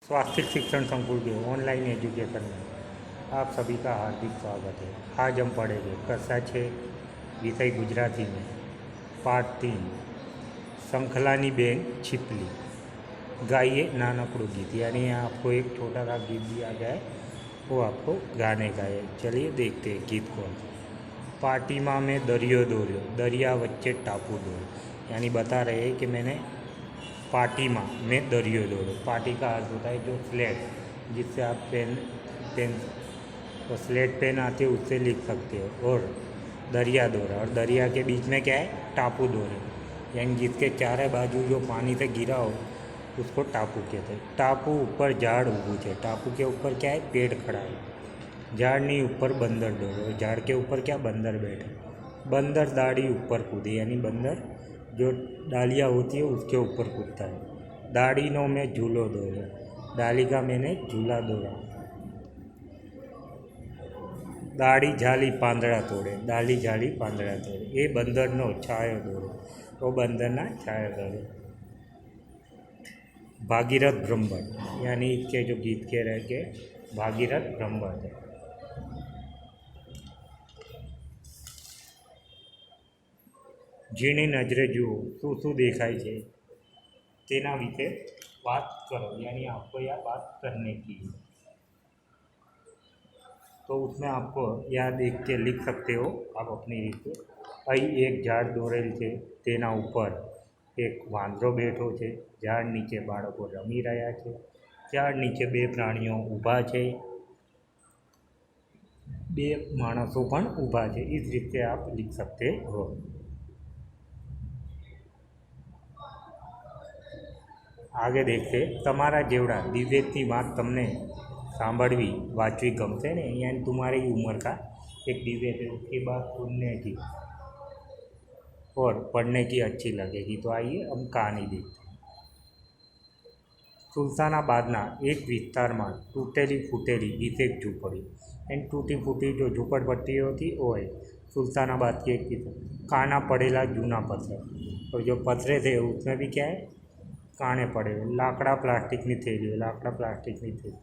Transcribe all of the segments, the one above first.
स्वास्थ्य शिक्षण संकुल के ऑनलाइन एजुकेशन में आप सभी का हार्दिक स्वागत है। आज हम पढ़ेंगे कक्षा 6 विषय गुजराती में पाठ 3 शंखलानी बेन छिपली गाइए नानकड़ू गीत। यानी आपको एक छोटा सा गीत दिया जाए, वो आपको गाने का है। चलिए देखते हैं गीत को। पार्टी माँ में दरियो दोर्यो, दरिया वच्चे टापू दोर्यो। यानी बता रहे हैं कि मैंने पार्टी में दरियो दौड़ो। पार्टी का अर्थ होता है जो स्लेट, जिससे आप पेन तो स्लेट पेन आती है उससे लिख सकते हो। और दरिया दौरा, और दरिया के बीच में क्या है, टापू दौरे। यानी जिसके चारों बाजू जो पानी से घिरा हो उसको टापू कहते हैं। टापू ऊपर झाड़ ઊભું છે, टापू के ऊपर क्या है, पेड़ खड़ा है। झाड़नी ऊपर बंदर दौड़ो, झाड़ के ऊपर क्या, बंदर बैठे। बंदर दाढ़ी ऊपर कूदे, यानी बंदर जो डालियाँ होती है उसके ऊपर कूदता है। दाढ़ीनों में झूलो दौड़े, डाली का मैंने झूला दौड़ा। दाढ़ी झाली પાંદડા तोड़े, डाली झाली પાંદડા तोड़े। ये बंदरનો छायो दौड़े, तो बंदरना छाया दौड़े। भागीरथ ब्रह्मभट्ट, यानी इसके जो गीत के रह के भागीरथ ब्रह्मभट्ट है। જેની નજરે જુઓ શું દેખાય છે તેના વિશે बात करो। यानी आपको यह बात करने की है, तो उसमें आपको यह देख के लिख सकते हो आप अपनी रीते। અહીં એક ઝાડ દોરેલ છે, તેના ઉપર એક વાંદરો બેઠો છે। ઝાડ નીચે બાળકો રમી રહ્યા છે। ઝાડ નીચે બે પ્રાણીઓ ઊભા છે, બે માણસો પણ ઊભા છે। इस રીતે आप लिख सकते हो। आगे देखते तमारा जेवड़ा दिव्येशनी बात तमने सांभळवी वांचवी गमशे ने। यानी तुम्हारी उम्र का एक दिव्येश है, उसकी बात सुनने की और पढ़ने की अच्छी लगेगी। तो आइए हम कहानी देखते हैं। सुल्तानाबादना एक विस्तार में तूटेली फूटेली 20 झूंपड़ी, एंड टूटी फूटी जो झूंपड़पट्टी होती वो है सुल्तानाबाद की एक काना पड़ेला जूना पत्थर, और जो पत्थरे थे उसमें भी क्या है, काने पड़े। लाकड़ा प्लास्टिकनी थैली, लाकड़ा प्लास्टिकनी थैली।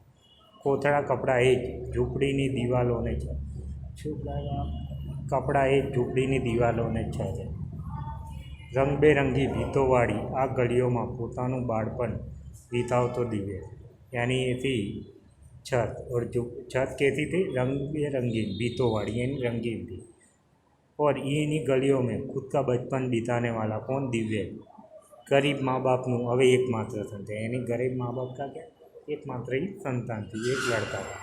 कोथळा कपड़ा ए झूंपड़ीनी दीवालोने छे, कपड़ा ए झूंपड़ीनी दीवालोने छे। रंगबेरंगी भीतोवाड़ी आ गलियों में पोतानुं बाळपण वीतावतो दिव्येश। यानी थी छत, और जो छत कैसी थी, रंग बेरंगी भीतोवाड़ी, यानी रंगीन थी। और इन्हीं गलियों में खुद का बचपन बिताने वाला कौन, दिव्येश। गरीब माँ बापનું હવે એકમાત્ર સંતાન, यानी गरीब माँ बाप का क्या, एकमात्र ही संतान थी, एक लड़का था।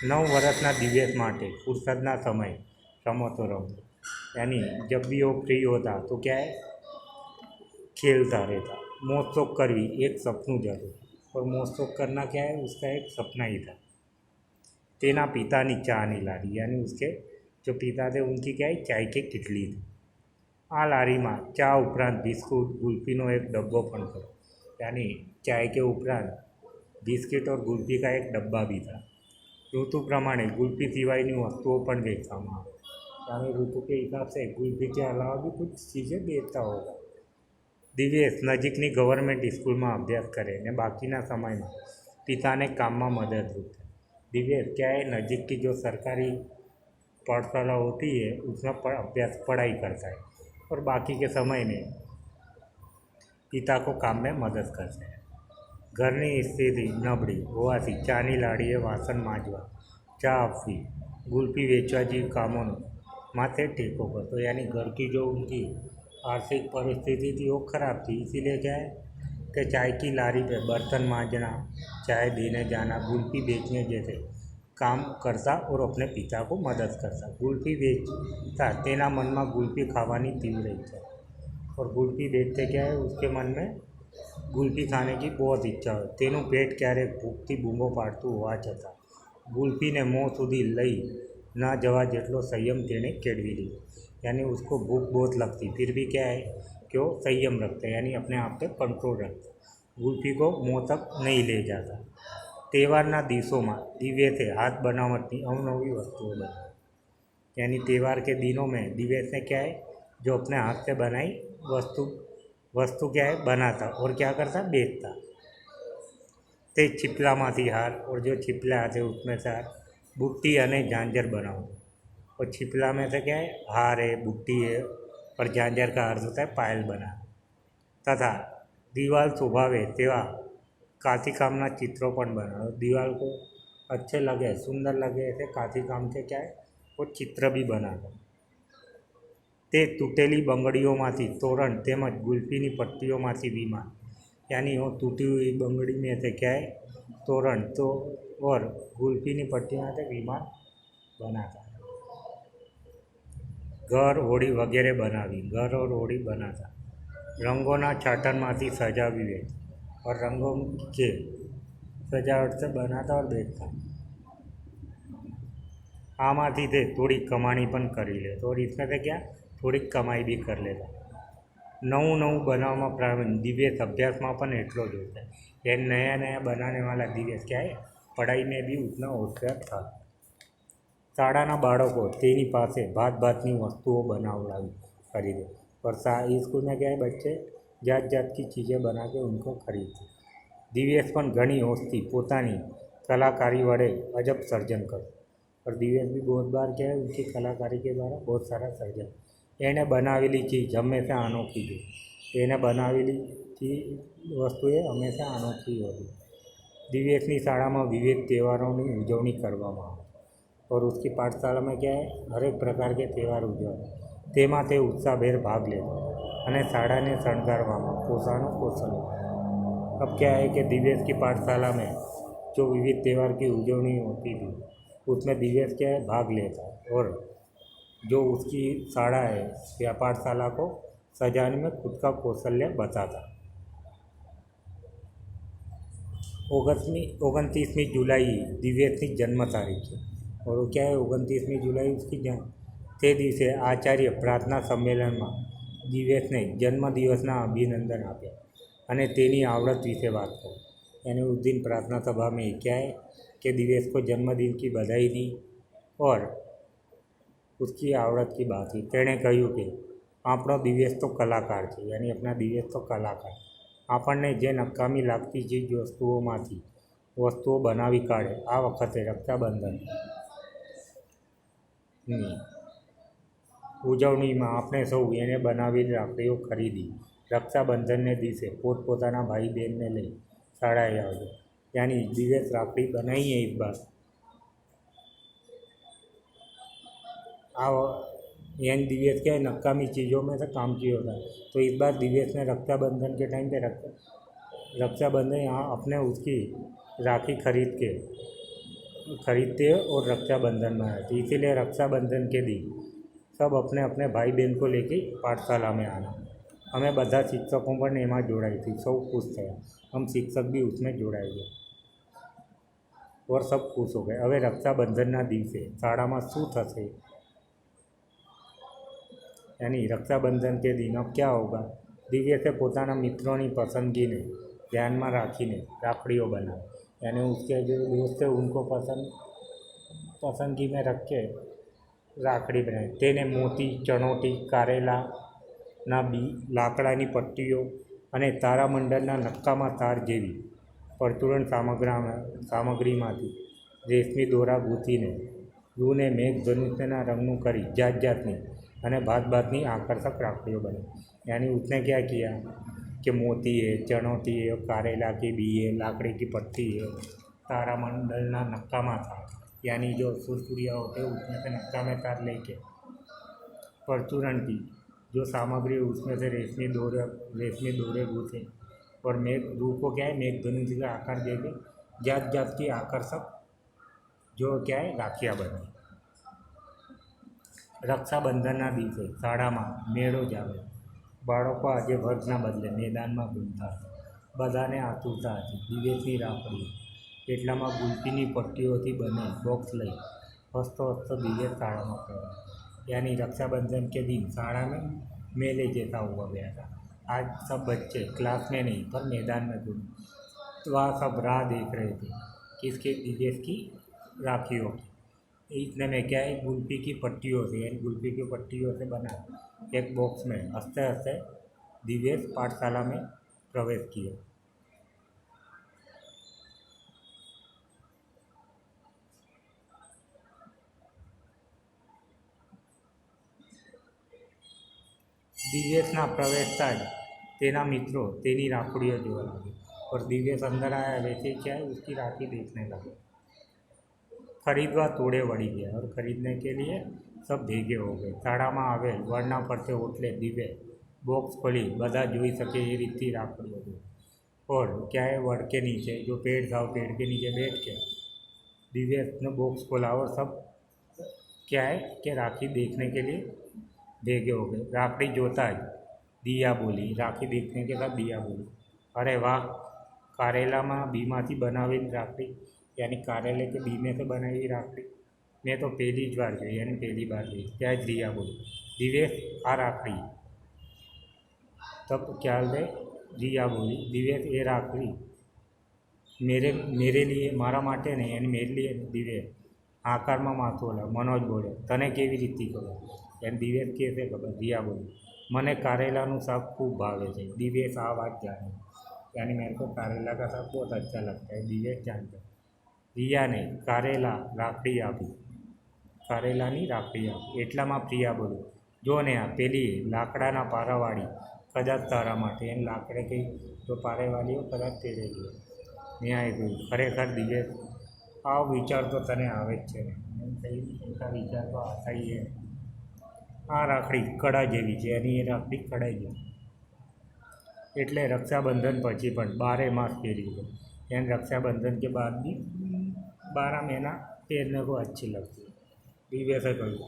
9 वर्षना दिव्येश माटे फुर्सदना समय रमतो रमतो, यानी जब भी वो फ्री होता तो क्या है, खेलता रहता। मौज शौक करवी एक सपनू ज हतुं, और मौज शौक करना क्या है, उसका एक सपना ही था। तेना पितानी चानी लारी, यानी उसके जो पिता थे उनकी क्या है, चाय की किटली थी। आ लारी में चा उपरांत बिस्कुट गुल्फीनो एक डब्बो पण खरो, यानी चाय के उपरांत बिस्किट और गुल्फी का एक डब्बा भी था। ऋतु प्रमाणे गुल्फी सिवायनी वस्तुओं पण बेचवामां आवे, यानी ऋतु के हिसाब से गुल्फी के अलावा भी कुछ चीज़ें बेचता होगा। दिव्येश नजीकनी गवर्नमेंट स्कूल में अभ्यास करे ने बाकीना समय में पिता ने काम में मददरूप थे। दिव्येश क्या है, नजीक की जो सरकारी पाठशाला होती है उसमें पढ़ाई करता है, और बाकी के समय में पिता को काम में मदद करते हैं। घरनी स्थिति नबड़ी होवाथी चानी लाड़ीए वासन मांजवा, चा आपवी, गुल्फी वेचवा जेवी कामों माथे टेको करतो। यानी घर की जो उनकी आर्थिक परिस्थिति थी वो खराब थी, इसीलिए क्या है कि चाय की लारी पे बर्तन मांजना, चाय देने जाना, गुल्फी बेचने जैसे काम करता और अपने पिता को मदद करता। गुल्फी बेचता, तेना मन में गुल्फी खावानी तीव्र इच्छा, और गुल्फी बेचते क्या है, उसके मन में गुल्फी खाने की बहुत इच्छा हो। तेनु पेट क्यारेक भूखथी बूमो पाड़तुं होवा छतां गुल्फी ने मों सुधी लई न जवा जेटलो संयम तेने केळवी लीधो। यानी उसको भूख बहुत लगती, फिर भी क्या है कि वो संयम रखता, यानी अपने आप पे कंट्रोल रखता, गुल्फी को मुँह तक नहीं ले जाता। तहेवारना दिवसों में दिव्येशे हाथ बनावटनी अवनवी वस्तुओं बनाई। यानी त्यौहार के दिनों में दिव्येश ने क्या है, जो अपने हाथ से बनाई वस्तु क्या है, बनाता और क्या करता, बेचता। ते छिपलामांथी हार और जो छिपला आते उसमें से हार बुट्टी अने झांझर बनाओ। और छिपला में से क्या है, हार है, बुट्टी है, और झांझर का अर्थ होता है पायल बना। तथा दीवाल शोभावे तेवा काथीकामना चित्रों पण बनाओ। दीवाल को अच्छे लगे, सुंदर लगे ऐसे काथीकाम के क्या है वो चित्र भी बना दो। ते तूटेली बंगड़ीओमांथी तोरण तेमज गुल्फीनी पट्टीओमांथी विमान, यानी वो टूटी हुई बंगड़ी में से क्या है तोरण तो और गुल्फीनी पट्टीओं से विमान बनाता। घर होड़ी वगैरह बनावी, घर और होड़ी बनाता। रंगोना छाटनमांथी सजावी वे, और रंगों के सजावट से बनाता और बेचता। आमांथी थे थोड़ी कमाणी पण करी ले, तो और इसमें से क्या थोड़ी कमाई भी कर लेता। नવું नવું बनावવામાં प्रावीण्य दिव्यस अभ्यासમાં પણ એટલો જ होता है। ये नया नया बनाने वाला दिव्यस क्या है पढ़ाई में भी उतना होशियार था। शाळाના બાળકો તેની પાસે ભાત ભાતની वस्तुओं बनावડાવી खरीदे, और स्कूल में क्या है बच्चे जात जात की चीज़ें बना के उनको खरीदते। दिव्यस पण घणी होशથી પોતાની कलाकारी वड़े अजब सर्जन कर, और दिव्यस भी बहुत बार क्या है उनकी कलाकारी के द्वारा बहुत सारा सर्जन। एने बनावेली चीज़ हमेशा अनोखी थी, एने बनावेली चीज वस्तु हमेशा अनोखी होती। दिव्यसनी शाळाમાં विविध તહેવારોની ઉજવણી કરવામાં આવે, और उसकी पाठशाला में क्या है हर एक प्रकार के त्यौहार उजवाए, तेमां ते उत्साहभेर भाग लेता અને શાળાને શણગારવામાં પોતાનો કૌશલ્ય। अब क्या है कि दिव्यस की पाठशाला में जो विविध त्यौहार की उजवनी होती थी उसमें दिव्यस क्या है भाग लेता, और जो उसकी शाला है या पाठशाला को सजाने में खुद का कौशल्य बताता। 29મી जुलाई दिव्यसनी जन्म तारीख है, और वो क्या है 29મી जुलाई उसकी તે દિવસે આચાર્ય પ્રાર્થના સંમેલનમાં દિવ્યસને જન્મદિવસના અભિનંદન આપ્યા અને તેની આવડત વિશે વાત કરી। यानी उस दिन प्रार्थना सभा में क्या है कि दिव्यस को जन्मदिन की बधाई दी और उसकी आवड़त की बात की। तेणे कह્યું કે આપણો दिव्यस तो कलाकार है, यानी अपना दिव्यस तो कलाकार। આપણને જે નકામી લાગતી ચીજ વસ્તુઓમાંથી વસ્તુઓ બનાવી કાઢે। આ વખતે રક્ષાબંધન ઉજવણીમાં આપણે સૌ એને બનાવેલી રાખડીઓ ખરીદી રક્ષાબંધનને દિવસે પોતપોતાના ભાઈ બહેનને લઈ શાળાએ આવજો। यानी दिव्यस राखड़ी बनाई है इस बार। यानी दिव्यस क्या है नकामी चीज़ों में से काम किया होता है, तो इस बार दिव्यस ने रक्षाबंधन के टाइम पे रक्षाबंधन यहाँ अपने उसकी राखी खरीदते और रक्षाबंधन मनाते। इसीलिए रक्षाबंधन के दिन सब अपने अपने भाई बहन को लेके पाठशाला में आना। हमें બધા शिक्षकों पर एम जोड़ाई थी, सब खुश थे, हम शिक्षक भी उसमें जोड़ाई गए और सब खुश हो गए। હવે રક્ષાબંધનના દિવસે શાળામાં શું થશે, यानी रक्षाबंधन के दिन अब क्या होगा। दिव्यसे પોતાના મિત્રોની પસંદગીને ધ્યાનમાં રાખીને રાખડીઓ બનાવી, यानी उसके जो दोस्त है उनको पसंदगी में रख के રાખડી બનાવી। તેને મોતી ચણોટી કારેલાના બી લાકડાની પટ્ટીઓ અને તારામંડળના નક્કામાં તાર જેવી પરચુરણ સામગ્રીમાંથી રેશમી દોરા ગૂંથીને રૂને મેઘધનુષના રંગનું કરી જાત જાતની અને भात भातनी आकर्षक राखड़ियों बनी। यानी उसने क्या किया कि मोती है, चनौती है, कारेला की बी है, लाकड़ी की पट्टी है, तारामंडलना नक्कामा तार, यानी जो सुरसुरिया होते हैं उसमें से नक्का में तार लेके परचूरण की जो सामग्री उसमें से रेशमी दौरे गूँथे और रू को क्या है मेघधनुष का आकार देके जात जात की आकर्षक जो क्या है राखियाँ बनाई। रक्षाबंधनના દિવસે શાળામાં મેળો જામે। બાળકો આજે વર્ગના બદલે મેદાનમાં ઘૂમતા હતા। બધાને આતુરતા હતી દિવ્યસની રાખડી, એટલામાં ગુલ્ફીની પટ્ટીઓથી બને બોક્સ લઈ હસતો હસતો दिव्यस शाળામાં પ્રવેશ। यानी रक्षाबंधन के दिन शाला में मेले जैसा हुआ गया था। आज सब बच्चे क्लास में नहीं पर मैदान में घूमे, तो वह सब राह देख रहे थे किसके दिव्यस की राखियों की। इतने में क्या है गुल्फी की पट्टियों से, यानी गुल्फी की पट्टियों से बना एक बॉक्स में हंसते हंसते दिव्यस पाठशाला में प्रवेश किया। दिव्येशना प्रवेशता જ तेना मित्रों तेनी राखड़ियों जोवा लगे और दिव्येश अंदर आया। वैसे क्या है, उसकी राखी देखने लगे। खरीदवा तोड़े वળી गया और खरीदने के लिए सब भेगे हो गए। ताड़ामां आवेल वड़ना फरते ओटले दिव्य बॉक्स खोली बधा जोई सके ये रीतથી राखड़ियों जो। और क्या है, वड़ के नीचे जो पेड़ था पेड़ के नीचे बैठ के दिव्य ने बॉक्स खोला और सब क्या है कि राखी देखने के लिए भेगे हो गए। राखड़ी जोता ही दिया बोली, राखी देखने के बाद दिया बोली, अरे वाह, कारेला में बीमाथी बनावेली राखड़ी, यानी कारेले के बी में से बनाई राखड़ी मैं तो पहली ज बार जोई, यानी पहली बार जोई। त्या ज दिया बोली, दिवेश आ राखड़ी। तब क्या है, दिया बोली, दिवेश ए राखड़ी मेरे लिए, मारा माटे नहीं, यानी मेरे लिए दिवेश। आकार में माथું હલાવે। मनोज बोले, तने केवी रीतથી खबर? एम दिवेश कैसे खबर? दिया बोली, मने कारेलाનું શાક खूब भावे छे। दिवेश आ बात जाने, यानी मेरे को कारेला का साग बहुत अच्छा लगता है, दिवेश जानता है। रिया ने कारेला राखड़ी आपी, कारेलानी राखड़ी आपी। એટલામાં પ્રિયા બોલી, જો ને આ પેલી લાકડાના પારાવાળી કદાચ તારા માટે, એમ લાકડે કંઈ જો પારેવાળીઓ કદાચ તેરે लिए મેં આવી ગયું। ખરેખર દિવેશ આવો વિચાર તો તને આવે જ છે ને, એમ કહી એકા વિચાર તો આવતા જ है। આ રાખડી કડા જેવી છે, એની એ રાખડી કડાઈ જેવી, એટલે રક્ષાબંધન પછી પણ 12 માસ પહેર્યું છે। એને રક્ષાબંધન के बाद भी 12 महीना પહેરને को अच्छी लगती है। દિવ્યસે કહ્યું,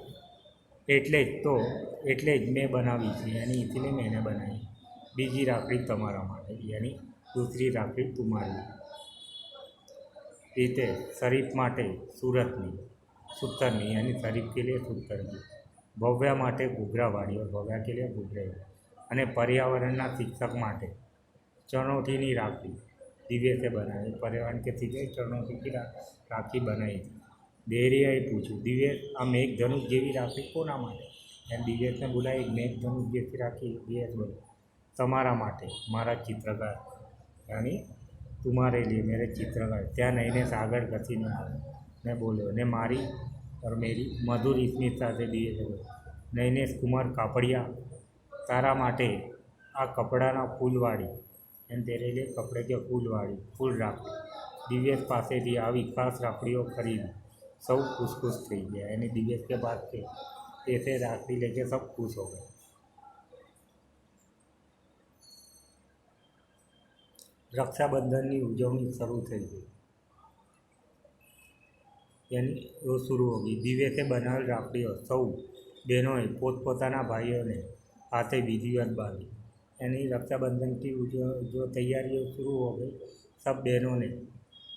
એટલે જ મેં બનાવી છે, यानी इसलिए मैंने बनाई। બીજી રાખડી તમારા માટે, यानी दूसरी રાખડી तुम्हारी। રીતે શરીફ માટે सूरतनी, सूतरनी, यानी शरीफ के लिए सूतर की। भव्या માટે ઘૂઘરાવાળી, और भव्या के लिए घूघरे। અને पर्यावरणના શિક્ષક માટે चनौटीनी રાખડી દિવ્યસે બનાવી। पर्यावरण के શિક્ષક चनौटी की राखी बनाई थी। देरियाए पूछ्યું, दिव्येश आ मेघधनुष જેવી રાખડી કોના માટે? એમ દિવ્યેશને બોલાય, એક મેઘધનુષ જેવી રાખી। દિવ્યેશ બોલે, તમારા માટે, મારા ચિત્રકાર, यानी तुम्हारे लिए मेरे चित्रकार। ત્યાં નૈનેશ આગળ ઘસીને આવ્યો ને બોલ્યો, ને મારી और मेरी मधुर स्मित સાથે દિવ્યેશે બોલ્યો, નૈનેશ કુમાર કાપડિયા, તારા માટે આ કપડાના ફૂલવાળી, એમ તેરે लिए कपड़े के फूलवाળી फूल રાખડી દિવ્યેશ પાસેથી આવી ખાસ રાખડીઓ ખરીદી। सब खुश થઈ ગયા, यानी दिव्येश के पास के ऐसे राखड़ी लेके सब खुश हो गए। रक्षाबंधनની ઉજવણી શરૂ થઈ ગઈ, यानी वो शुरू हो गई। दिव्येशे बनाવેલ રાખડીઓ સૌ બહેનોએ પોતપોતાના ભાઈઓને हाथे विधिवत बांधी, यानी रक्षाबंधन की जो तैयारियाँ शुरू हो गई, सब बहनों ने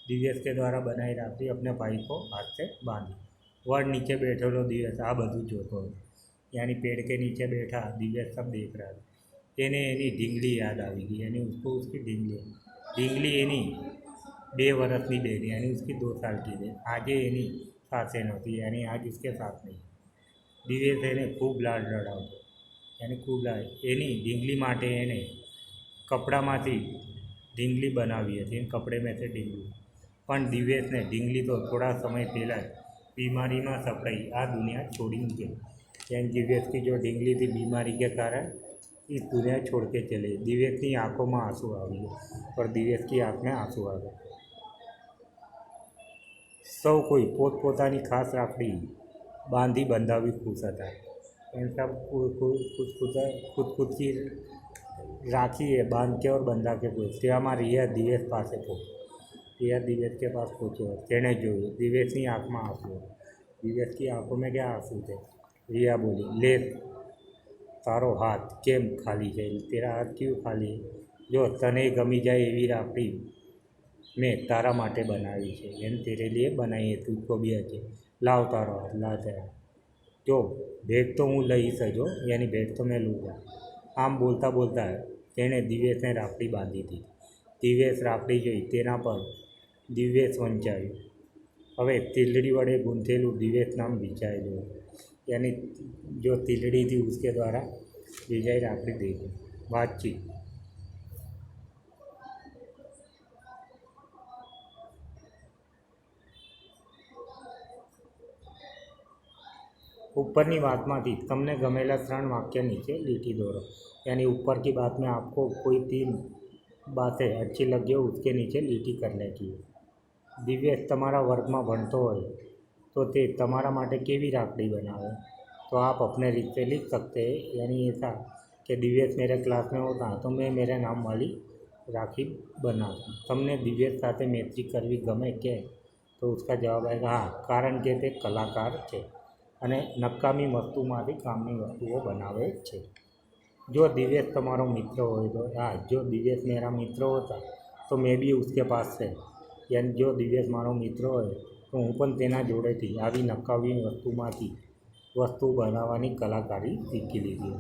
दिव्येश के द्वारा बनाई राखड़ी अपने भाई को हाथ से बांधी। वड़ नीचे बैठेलो दिव्येश आ બધું જોતો હતો, यानी पेड़ के नीचे बैठा दिव्येश सब देख रहा था। એને એની ઢીંગલી યાદ આવી ગઈ, यानी उसको उसकी ઢીંગલી એની 2 વર્ષની બેની, यानी उसकी 2 साल की बहन આજે એની સાથે નહોતી, यानी आज उसके साथ नहीं। દિવ્યેશ એને ખૂબ લાડ લડાવતો, यानी खूब लाड। એની ઢીંગલી માટે એને કપડામાંથી ઢીંગલી બનાવી હતી, કપડે में से ઢીંગલી। પણ દિવ્યેશને ઢીંગલી તો થોડા समय પહેલાં જ बीमारीમાં સપડાઈ આ दुनिया छोड़ी गई। यानी दिव्येश की जो ढींगली थी बीमारी के कारण इस दुनिया छोड़ के चले। दिव्येश की आंखों में आंसू आ गए और दिव्येश की आंख में आंसू आ गए। સૌ કોઈ પોતપોતાની ખાસ રાખડી બાંધી બંધાવી ખુશ હતા। एन सब खुद की राखी है बांध के और बंधा के खुश। તેવામાં રિયા દિવ્યેશ પાસે પહોંચી। રિયા દિવ્યેશ के पास पहुँचो, तेने જોયું દિવ્યેશની આંખમાં આંસુ। દિવ્યેશ की आंखों में क्या आंसू थे? रिया बोली, ले तारो हाथ केम खाली है? तेरा हाथ क्यों खाली है? जो तने गमी जाए एवी राखड़ी मैं तारा माटे बनावी है, एम तेरे लिए बनाई है, तुझको भी अच्छे। लाव तारो हाथ, ला तेरा। जो भेंट तो हूँ लई सजो, यानी भेंट तो मैं लूँगा। आम बोलता बोलता तेणे दिव्येशने राखड़ी बांधी थी। दिव्येश राखड़ी जोई तेना पर दिव्येश वंचाયું। હવે तिलड़ी वड़े गूंथेलू दिव्येश नाम विचारेલું, यानी जो तिलड़ी थी उसके द्वारा विजय राखड़ी दी थी। बातचीत ऊपरनी बातमांथी तमने गमेला 3 वाक्य नीचे लीटी दौड़ो। यानी ऊपर की बात में आपको कोई 3 बातें अच्छी लगी हो उसके नीचे लीटी करने की है। दिव्યેશ તમારા વર્ગમાં ભણતો હોય तो તે તમારા માટે કેવી રાખડી बनावे, तो आप अपने रीत से लिख सकते हैं। यानी ऐसा कि दिव्યેશ मेरे क्लास में होता तो मैं मेरे नाम वाली राखी बनाता। तमने दिव्યેશ साथे मैत्री करवी गमे के, तो उसका जवाब आएगा हाँ, कारण के ते कलाकार छे अने नकामी वस्तुमांथी कामनी वस्तुओं बनावे छे। जो दिव्યેશ तमारो मित्र हो तो हाँ, जो दिव्યેશ मेरा मित्र होता तो मैं भी उसके पास से, यानी जो दिव्યેશ मारो मित्र हो तो हूँ पण तेना जोड़ेथी आवी नकामी वस्तुमांथी वस्तु बनाववानी कलाकारी शीखी लीधी।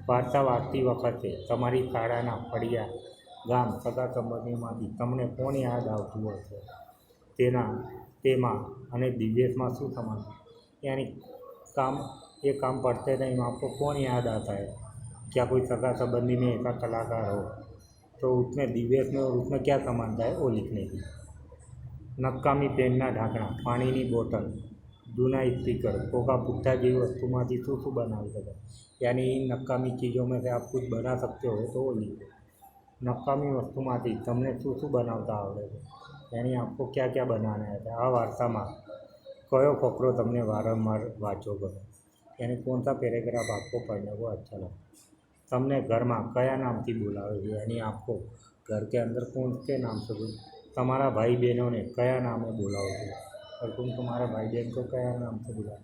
वार्ता वांचती वखते तमारी शाळाना फळिया गाम सगा संबंधीमांथी तमने कोण याद आवतुं हशे, तेमां अने दिव्યેશमां शुं समानता। यानी ये काम पढ़ते टाइम आपको कौन याद आता है, क्या कोई सगा संबंधी में ऐसा कलाकार हो, तो उसमें दिव्યેશ में और उसमें क्या समानता है वो लिखने की। नकामी पेनना ढांकणा, पाणीनी बोटल, जूना स्पीकर, पोगा पुट्ठा जेवी वस्तुमांथी शुं शुं बनावी शकाय। यानी इन नकामी चीज़ों में से आप कुछ बना सकते हो तो वो लिखो। नकामी वस्तुमांथी तमने शुं शुं बनावता आवड़े छे, यानी आपको क्या क्या बनाना है। आ वार्तामां कयो फकरो तमने वारंवार वाँचो गमे, यानी कौन सा पैराग्राफ आपको पढ़ने को अच्छा लगता है। तमने घर में कया नाम थी बुलावे छे, यानी आपको घर के अंदर कौन के नाम से बोल। तमारा भाई बहनों ने कया नामे बुलाવો छे, और तुम तुम्हारा भाई बहन को कया नाम से बुलाવો।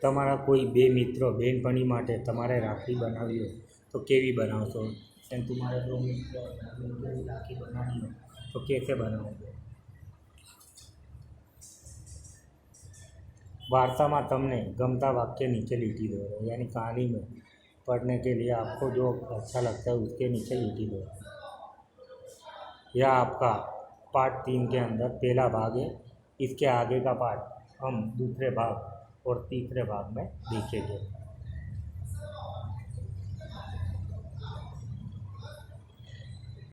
तमारा कोई 2 मित्रों बहनपणी माटे तमारे राखी बनावी हो तो केवी बनावशो। एंड तुम्हारे 2 मित्रों राखी बनानी हो तो कैसे बनाओगे। वार्ता में तमने गमता वाक्य नीचे लीटी दो, यानी कहानी में पढ़ने के लिए आपको जो अच्छा लगता है उसके नीचे लीटी दो। यह आपका पार्ट 3 के अंदर पहला भाग है। इसके आगे का पार्ट हम दूसरे भाग और तीसरे भाग में देखेंगे।